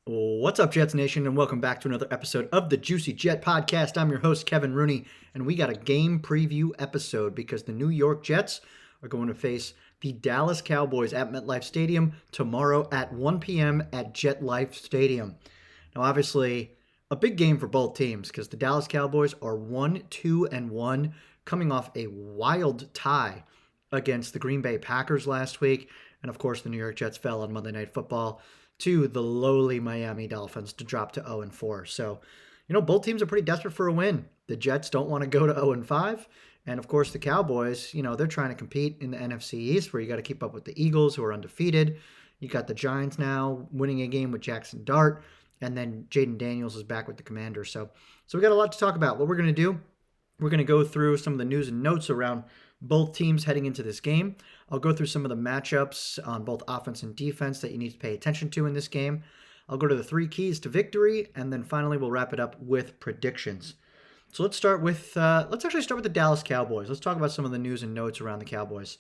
What's up, Jets Nation, and welcome back to another episode of the Juicy Jet Podcast. I'm your host, Kevin Rooney, and we got a game preview episode because the New York Jets are going to face the Dallas Cowboys at MetLife Stadium tomorrow at 1 p.m. at MetLife Stadium. Now, obviously, a big game for both teams because the Dallas Cowboys are 1-2-1, coming off a wild tie against the Green Bay Packers last week, and of course, the New York Jets fell on Monday Night Football to the lowly Miami Dolphins to drop to 0-4. So, both teams are pretty desperate for a win. The Jets don't want to go to 0-5. And of course, the Cowboys, they're trying to compete in the NFC East where you got to keep up with the Eagles, who are undefeated. You got the Giants now winning a game with Jackson Dart. And then Jaden Daniels is back with the Commanders. So we got a lot to talk about. What we're going to do, we're going to go through some of the news and notes around both teams heading into this game. I'll go through some of the matchups on both offense and defense that you need to pay attention to in this game. I'll go to the 3 keys to victory, and then finally we'll wrap it up with predictions. So let's actually start with the Dallas Cowboys. Let's talk about some of the news and notes around the Cowboys.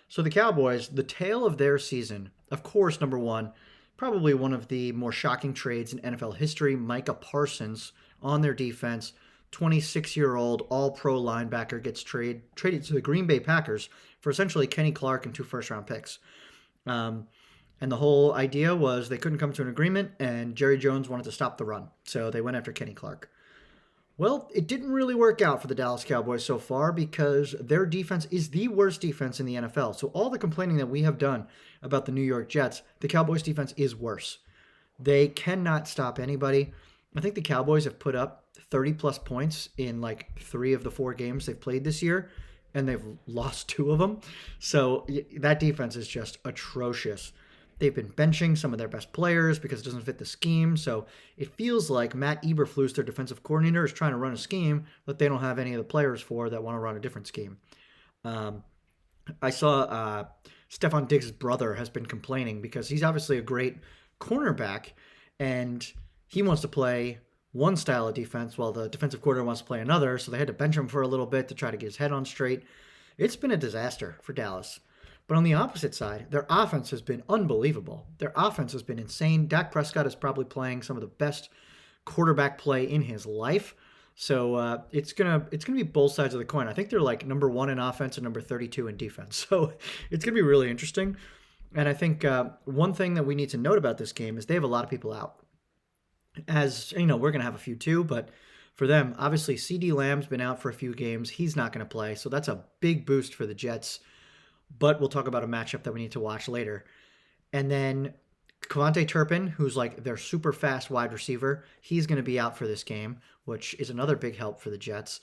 So the Cowboys, the tale of their season, of course, number one, probably one of the more shocking trades in NFL history, Micah Parsons on their defense. 26-year-old all-pro linebacker gets traded to the Green Bay Packers for essentially Kenny Clark and 2 first-round picks. And the whole idea was they couldn't come to an agreement, and Jerry Jones wanted to stop the run. So they went after Kenny Clark. Well, it didn't really work out for the Dallas Cowboys so far because their defense is the worst defense in the NFL. So all the complaining that we have done about the New York Jets, the Cowboys defense is worse. They cannot stop anybody. I think the Cowboys have put up 30-plus points in 3 of the 4 games they've played this year, and they've lost 2 of them. So that defense is just atrocious. They've been benching some of their best players because it doesn't fit the scheme. So it feels like Matt Eberflus, their defensive coordinator, is trying to run a scheme that they don't have any of the players for that want to run a different scheme. I saw Stephon Diggs' brother has been complaining because he's obviously a great cornerback, and he wants to play one style of defense while the defensive coordinator wants to play another, so they had to bench him for a little bit to try to get his head on straight. It's been a disaster for Dallas. But on the opposite side, their offense has been unbelievable. Their offense has been insane. Dak Prescott is probably playing some of the best quarterback play in his life. So it's gonna be both sides of the coin. I think they're number 1 in offense and number 32 in defense. So it's gonna be really interesting. And I think one thing that we need to note about this game is they have a lot of people out. As we're going to have a few too, but for them, obviously CeeDee Lamb's been out for a few games. He's not going to play, so that's a big boost for the Jets. But we'll talk about a matchup that we need to watch later. And then Kevontae Turpin, who's their super fast wide receiver, he's going to be out for this game, which is another big help for the Jets.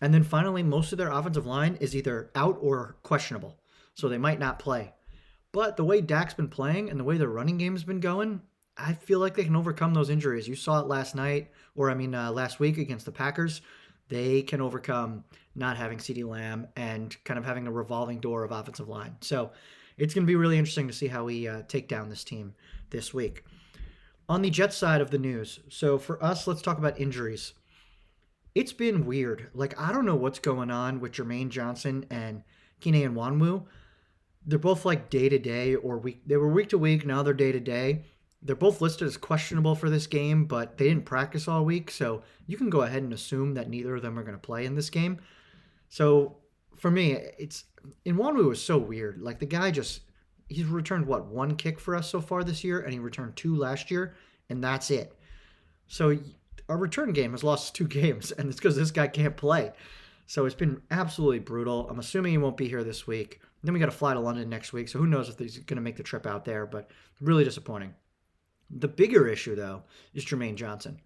And then finally, most of their offensive line is either out or questionable, so they might not play. But the way Dak's been playing and the way their running game's been going, I feel like they can overcome those injuries. You saw it last week against the Packers. They can overcome not having CeeDee Lamb and kind of having a revolving door of offensive line. So it's going to be really interesting to see how we take down this team this week. On the Jets side of the news, so for us, let's talk about injuries. It's been weird. I don't know what's going on with Jermaine Johnson and Kene Nwangwu. They're both day-to-day or week. They were week-to-week. Now they're day-to-day. They're both listed as questionable for this game, but they didn't practice all week, so you can go ahead and assume that neither of them are going to play in this game. So for me, Nwangwu was so weird. The guy he's returned 1 kick for us so far this year, and he returned 2 last year, and that's it. So our return game has lost 2 games, and it's because this guy can't play. So it's been absolutely brutal. I'm assuming he won't be here this week. Then we got to fly to London next week, so who knows if he's going to make the trip out there, but really disappointing. The bigger issue, though, is Jermaine Johnson.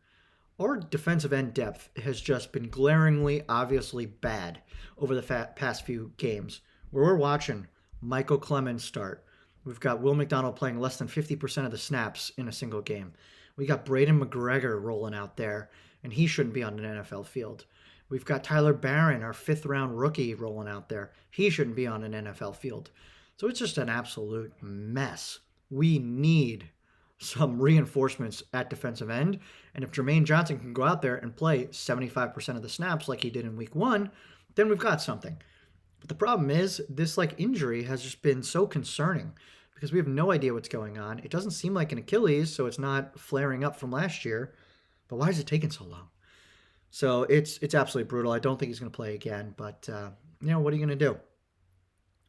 Our defensive end depth has just been glaringly, obviously bad over the past few games, where we're watching Michael Clemens start. We've got Will McDonald playing less than 50% of the snaps in a single game. We got Braden McGregor rolling out there, and he shouldn't be on an NFL field. We've got Tyler Barron, our 5th-round rookie, rolling out there. He shouldn't be on an NFL field. So it's just an absolute mess. We need some reinforcements at defensive end. And if Jermaine Johnson can go out there and play 75% of the snaps like he did in week 1, then we've got something. But the problem is this injury has just been so concerning because we have no idea what's going on. It doesn't seem like an Achilles, so it's not flaring up from last year. But why is it taking so long? So it's absolutely brutal. I don't think he's going to play again. But what are you going to do?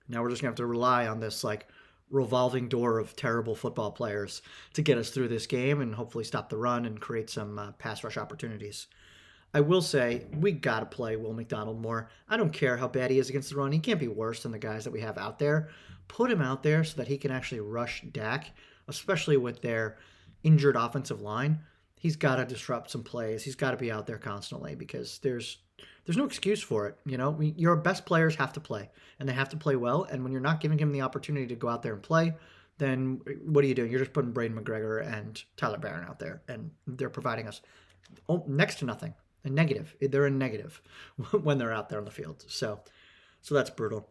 Now we're just going to have to rely on this like revolving door of terrible football players to get us through this game and hopefully stop the run and create some pass rush opportunities. I will say we got to play Will McDonald more. I don't care how bad he is against the run. He can't be worse than the guys that we have out there. Put him out there so that he can actually rush Dak, especially with their injured offensive line. He's got to disrupt some plays. He's got to be out there constantly because there's no excuse for it. Your best players have to play, and they have to play well. And when you're not giving him the opportunity to go out there and play, then what are you doing? You're just putting Braden McGregor and Tyler Barron out there, and they're providing us next to nothing. A negative. They're a negative when they're out there on the field. So that's brutal.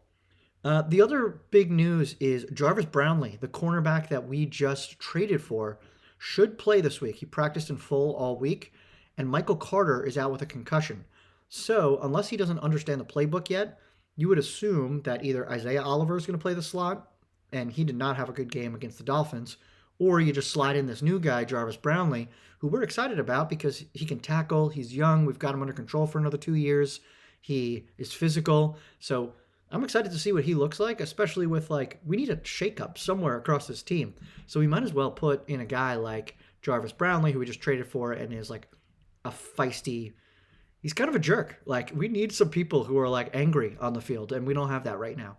The other big news is Jarvis Brownlee, the cornerback that we just traded for, should play this week. He practiced in full all week, and Michael Carter is out with a concussion. So unless he doesn't understand the playbook yet, you would assume that either Isaiah Oliver is going to play the slot, and he did not have a good game against the Dolphins, or you just slide in this new guy, Jarvis Brownlee, who we're excited about because he can tackle, he's young, we've got him under control for another 2 years, he is physical. So I'm excited to see what he looks like, especially with we need a shakeup somewhere across this team. So we might as well put in a guy like Jarvis Brownlee, who we just traded for and is like a feisty, he's kind of a jerk. We need some people who are angry on the field, and we don't have that right now.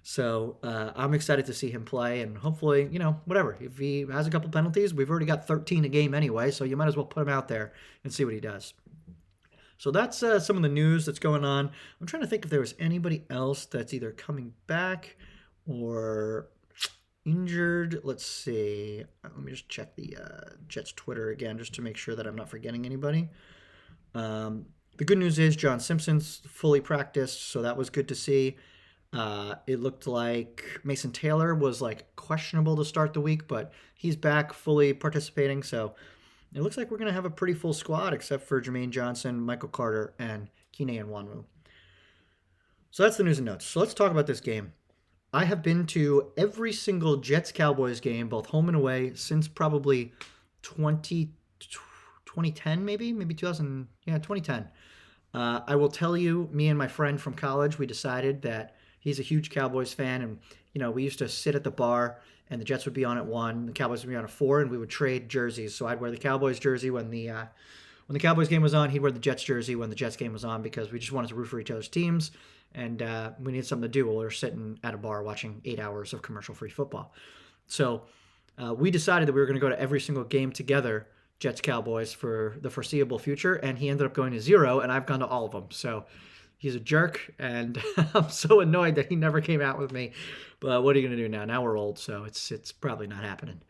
So I'm excited to see him play, and hopefully, whatever. If he has a couple penalties, we've already got 13 a game anyway, so you might as well put him out there and see what he does. So that's some of the news that's going on. I'm trying to think if there was anybody else that's either coming back or injured. Let's see. Let me just check the Jets Twitter again just to make sure that I'm not forgetting anybody. The good news is John Simpson's fully practiced, so that was good to see. It looked like Mason Taylor was questionable to start the week, but he's back fully participating. So it looks like we're going to have a pretty full squad except for Jermaine Johnson, Michael Carter, and Kene Nwangwu. So that's the news and notes. So let's talk about this game. I have been to every single Jets-Cowboys game, both home and away, since probably 2010 maybe 2010. I will tell you, me and my friend from college, we decided that he's a huge Cowboys fan, and we used to sit at the bar, and the Jets would be on at 1, the Cowboys would be on at 4, and we would trade jerseys. So I'd wear the Cowboys jersey when the Cowboys game was on. He'd wear the Jets jersey when the Jets game was on because we just wanted to root for each other's teams, and we needed something to do while we were sitting at a bar watching 8 hours of commercial-free football. So we decided that we were going to go to every single game together, Jets Cowboys, for the foreseeable future, and he ended up going to 0, and I've gone to all of them. So he's a jerk, and I'm so annoyed that he never came out with me. But what are you going to do now? Now we're old, so it's probably not happening.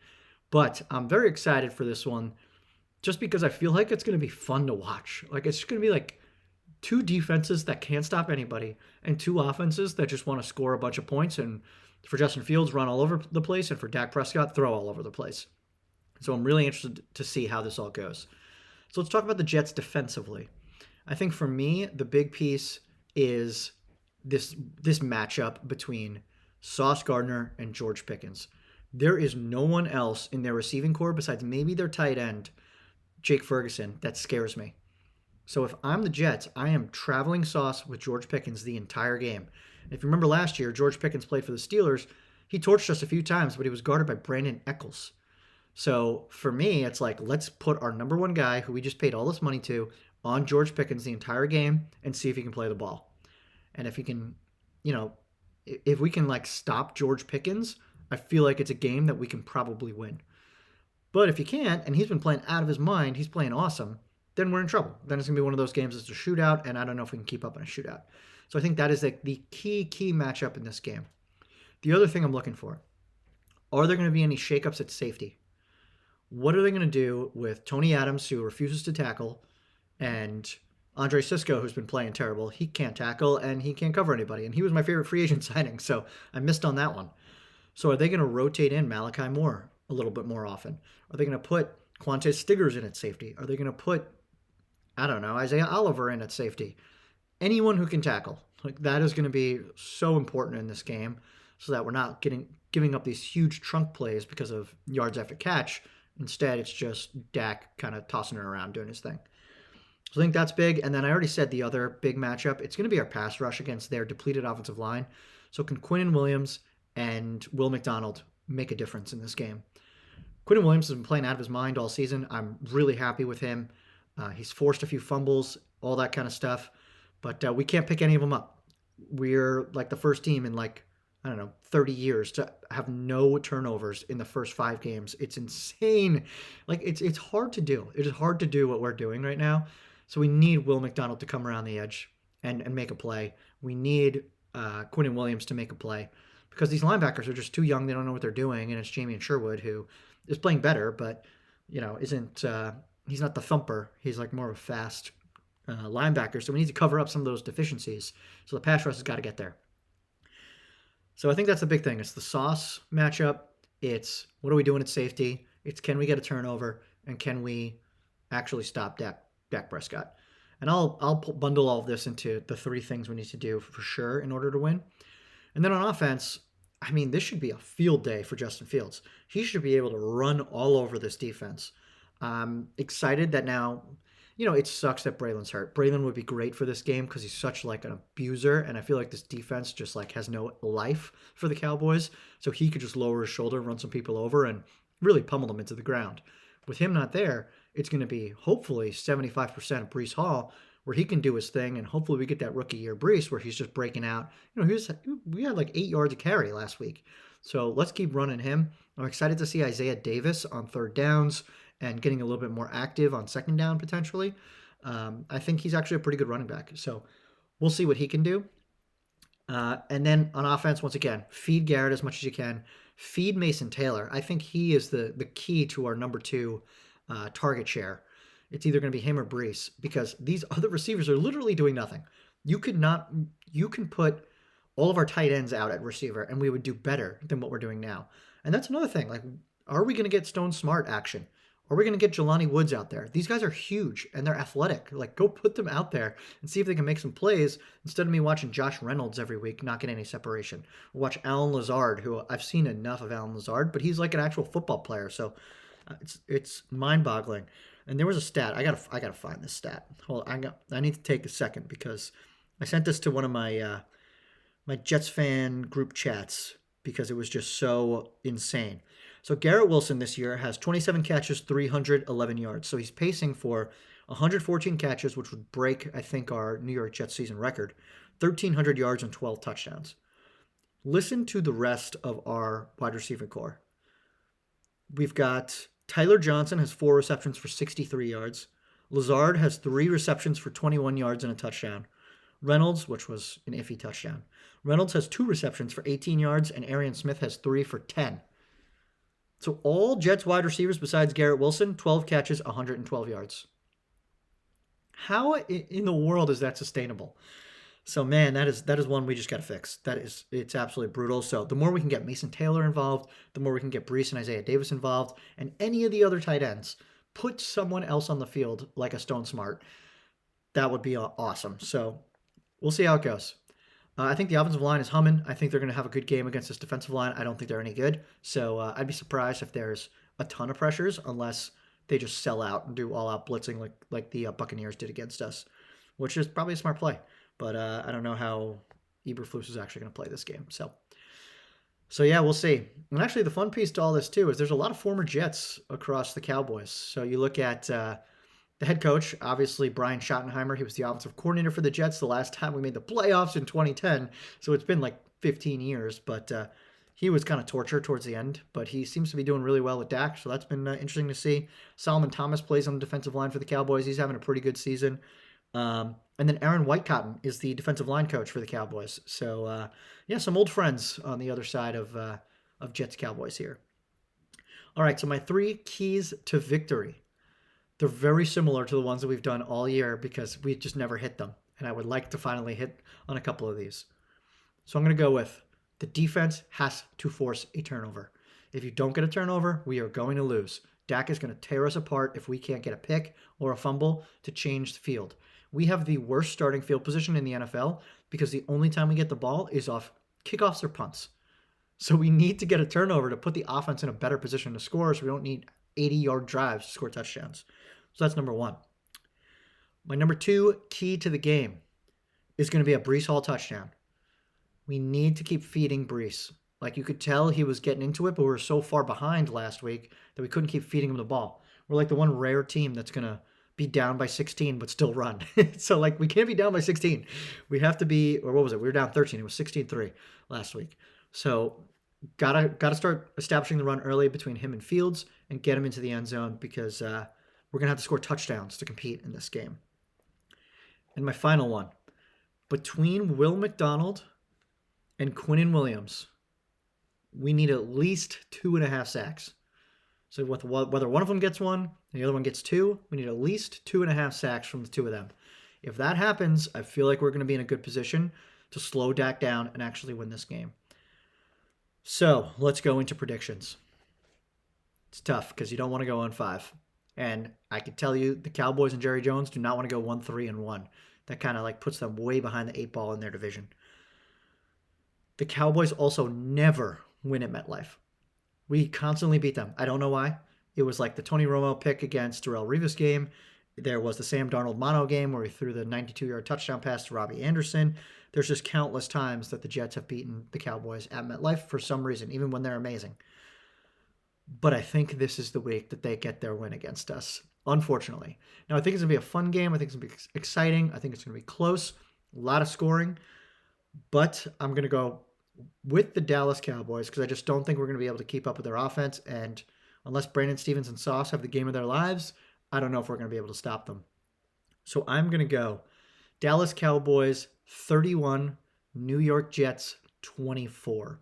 But I'm very excited for this one just because I feel like it's going to be fun to watch. It's going to be 2 defenses that can't stop anybody and 2 offenses that just want to score a bunch of points, and for Justin Fields, run all over the place, and for Dak Prescott, throw all over the place. So I'm really interested to see how this all goes. So let's talk about the Jets defensively. I think for me, the big piece is this matchup between Sauce Gardner and George Pickens. There is no one else in their receiving corps besides maybe their tight end, Jake Ferguson, that scares me. So if I'm the Jets, I am traveling Sauce with George Pickens the entire game. And if you remember last year, George Pickens played for the Steelers. He torched us a few times, but he was guarded by Brandon Eccles. So for me, it's let's put our number 1 guy, who we just paid all this money to, on George Pickens the entire game and see if he can play the ball. And if he can, if we can stop George Pickens, I feel like it's a game that we can probably win. But if he can't, and he's been playing out of his mind, he's playing awesome, then we're in trouble. Then it's going to be one of those games that's a shootout, and I don't know if we can keep up in a shootout. So I think that is the key matchup in this game. The other thing I'm looking for, are there going to be any shakeups at safety? What are they going to do with Tony Adams, who refuses to tackle, and Andre Sisco, who's been playing terrible? He can't tackle, and he can't cover anybody. And he was my favorite free agent signing, so I missed on that one. So are they going to rotate in Malachi Moore a little bit more often? Are they going to put Quante Stiggers in at safety? Are they going to put, Isaiah Oliver in at safety? Anyone who can tackle. That is going to be so important in this game. so that we're not giving up these huge trunk plays because of yards after catch. Instead, it's just Dak kind of tossing it around, doing his thing. So I think that's big. And then I already said the other big matchup, it's going to be our pass rush against their depleted offensive line. So can Quinnen Williams and Will McDonald make a difference in this game? Quinnen Williams has been playing out of his mind all season. I'm really happy with him. He's forced a few fumbles, all that kind of stuff. But we can't pick any of them up. We're like the first team in 30 years to have no turnovers in the first 5 games. It's insane. It's hard to do. It is hard to do what we're doing right now. So we need Will McDonald to come around the edge and make a play. We need Quinnen Williams to make a play because these linebackers are just too young. They don't know what they're doing. And it's Jamie and Sherwood who is playing better, but isn't he's not the thumper. He's like more of a fast linebacker. So we need to cover up some of those deficiencies. So the pass rush has got to get there. So I think that's the big thing. It's the sauce matchup. It's what are we doing at safety? It's can we get a turnover and can we actually stop Dak Prescott? And I'll bundle all of this into the 3 things we need to do for sure in order to win. And then on offense, I mean, this should be a field day for Justin Fields. He should be able to run all over this defense. I'm excited that now, it sucks that Braylon's hurt. Braylon would be great for this game because he's such like an abuser, and I feel like this defense just like has no life for the Cowboys. So he could just lower his shoulder, run some people over, and really pummel them into the ground. With him not there, it's going to be hopefully 75% of Breece Hall, where he can do his thing, and hopefully we get that rookie year Breece where he's just breaking out. We had like 8 yards a carry last week. So let's keep running him. I'm excited to see Isaiah Davis on 3rd downs and getting a little bit more active on 2nd down potentially. I think he's actually a pretty good running back. So we'll see what he can do. And then on offense, once again, feed Garrett as much as you can. Feed Mason Taylor. I think he is the key to our number 2 target share. It's either going to be him or Breece because these other receivers are literally doing nothing. You can put all of our tight ends out at receiver and we would do better than what we're doing now. And that's another thing. Like, are we going to get Stone Smart action? Are we going to get Jelani Woods out there? These guys are huge and they're athletic. Like, go put them out there and see if they can make some plays instead of me watching Josh Reynolds every week not get any separation. Or watch Alan Lazard, who I've seen enough of Alan Lazard, but he's like an actual football player. So it's mind-boggling. And there was a stat. I gotta find this stat. Hold on, I need to take a second because I sent this to one of my my Jets fan group chats because it was just so insane. So Garrett Wilson this year has 27 catches, 311 yards. So he's pacing for 114 catches, which would break, I think, our New York Jets season record, 1,300 yards and 12 touchdowns. Listen to the rest of our wide receiver core. We've got Tyler Johnson has 4 receptions for 63 yards. Lazard has 3 receptions for 21 yards and a touchdown. Reynolds, which was an iffy touchdown. Reynolds has 2 receptions for 18 yards, and Arian Smith has 3 for 10. So all Jets wide receivers besides Garrett Wilson, 12 catches, 112 yards. How in the world is that sustainable? So, man, that is one we just got to fix. It's absolutely brutal. So the more we can get Mason Taylor involved, the more we can get Breece and Isaiah Davis involved, and any of the other tight ends, put someone else on the field like a Stone Smart. That would be awesome. So we'll see how it goes. I think the offensive line is humming. I think they're going to have a good game against this defensive line. I don't think they're any good. So I'd be surprised if there's a ton of pressures unless they just sell out and do all-out blitzing like the Buccaneers did against us, which is probably a smart play. But I don't know how Eberflus is actually going to play this game. So yeah, we'll see. And actually, the fun piece to all this, too, is there's a lot of former Jets across the Cowboys. So you look at the head coach, obviously, Brian Schottenheimer. He was the offensive coordinator for the Jets the last time we made the playoffs in 2010. So it's been like 15 years. But he was kind of tortured towards the end. But he seems to be doing really well with Dak. So that's been interesting to see. Solomon Thomas plays on the defensive line for the Cowboys. He's having a pretty good season. And then Aaron Whitecotton is the defensive line coach for the Cowboys. So, yeah, some old friends on the other side of Jets Cowboys here. All right, so my 3 keys to victory. They're very similar to the ones that we've done all year because we just never hit them. And I would like to finally hit on a couple of these. So I'm going to go with the defense has to force a turnover. If you don't get a turnover, we are going to lose. Dak is going to tear us apart if we can't get a pick or a fumble to change the field. We have the worst starting field position in the NFL because the only time we get the ball is off kickoffs or punts. So we need to get a turnover to put the offense in a better position to score, so we don't need 80-yard drives to score touchdowns. So that's number one. My number two key to the game is going to be a Breece Hall touchdown. We need to keep feeding Breece. Like, you could tell he was getting into it, but we were so far behind last week that we couldn't keep feeding him the ball. We're like the one rare team that's going to be down by 16 but still run. So, like, we can't be down by 16. We have to be, or what was it? We were down 13. It was 16-3 last week. So, gotta start establishing the run early between him and Fields and get him into the end zone, because we're going to have to score touchdowns to compete in this game. And my final one, between Will McDonald and Quinnen Williams, we need at least 2.5 sacks. So whether one of them gets one and the other one gets two, we need at least 2.5 sacks from the two of them. If that happens, I feel like we're going to be in a good position to slow Dak down and actually win this game. So let's go into predictions. It's tough because you don't want to go 1-5. And I can tell you the Cowboys and Jerry Jones do not want to go 1-3-1. That kind of like puts them way behind the 8 ball in their division. The Cowboys also never win at MetLife. We constantly beat them. I don't know why. It was like the Tony Romo pick against Darrelle Revis game. There was the Sam Darnold mono game where he threw the 92-yard touchdown pass to Robbie Anderson. There's just countless times that the Jets have beaten the Cowboys at MetLife for some reason, even when they're amazing. But I think this is the week that they get their win against us, unfortunately. Now, I think it's going to be a fun game. I think it's going to be exciting. I think it's going to be close. A lot of scoring. But I'm going to go with the Dallas Cowboys because I just don't think we're going to be able to keep up with their offense. And unless Brandon Stevens and Sauce have the game of their lives, I don't know if we're going to be able to stop them. So I'm going to go Dallas Cowboys 31, New York Jets 24.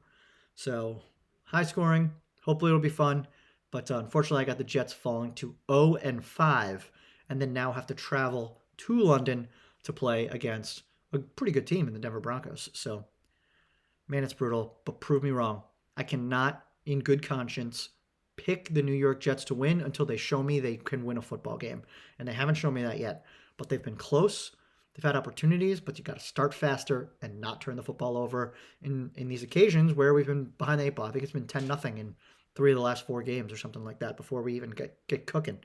So high scoring. Hopefully it'll be fun. But unfortunately, I got the Jets falling to 0-5 and then now have to travel to London to play against a pretty good team in the Denver Broncos. So, man, it's brutal, but prove me wrong. I cannot, in good conscience, pick the New York Jets to win until they show me they can win a football game. And they haven't shown me that yet. But they've been close. They've had opportunities, but you got to start faster and not turn the football over in these occasions where we've been behind the 8 ball. I think it's been 10-0 in 3 of the last 4 games or something like that before we even get cooking.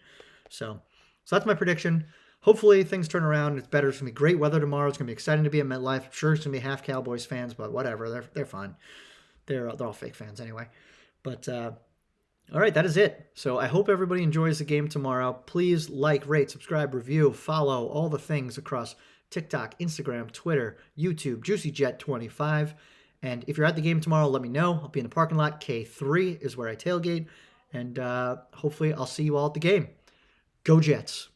So that's my prediction. Hopefully things turn around. It's better. It's going to be great weather tomorrow. It's going to be exciting to be at MetLife. I'm sure it's going to be half Cowboys fans, but whatever. They're fine. They're all fake fans anyway. But all right, that is it. So I hope everybody enjoys the game tomorrow. Please like, rate, subscribe, review, follow all the things across TikTok, Instagram, Twitter, YouTube, JuicyJet25. And if you're at the game tomorrow, let me know. I'll be in the parking lot. K3 is where I tailgate. And hopefully I'll see you all at the game. Go Jets.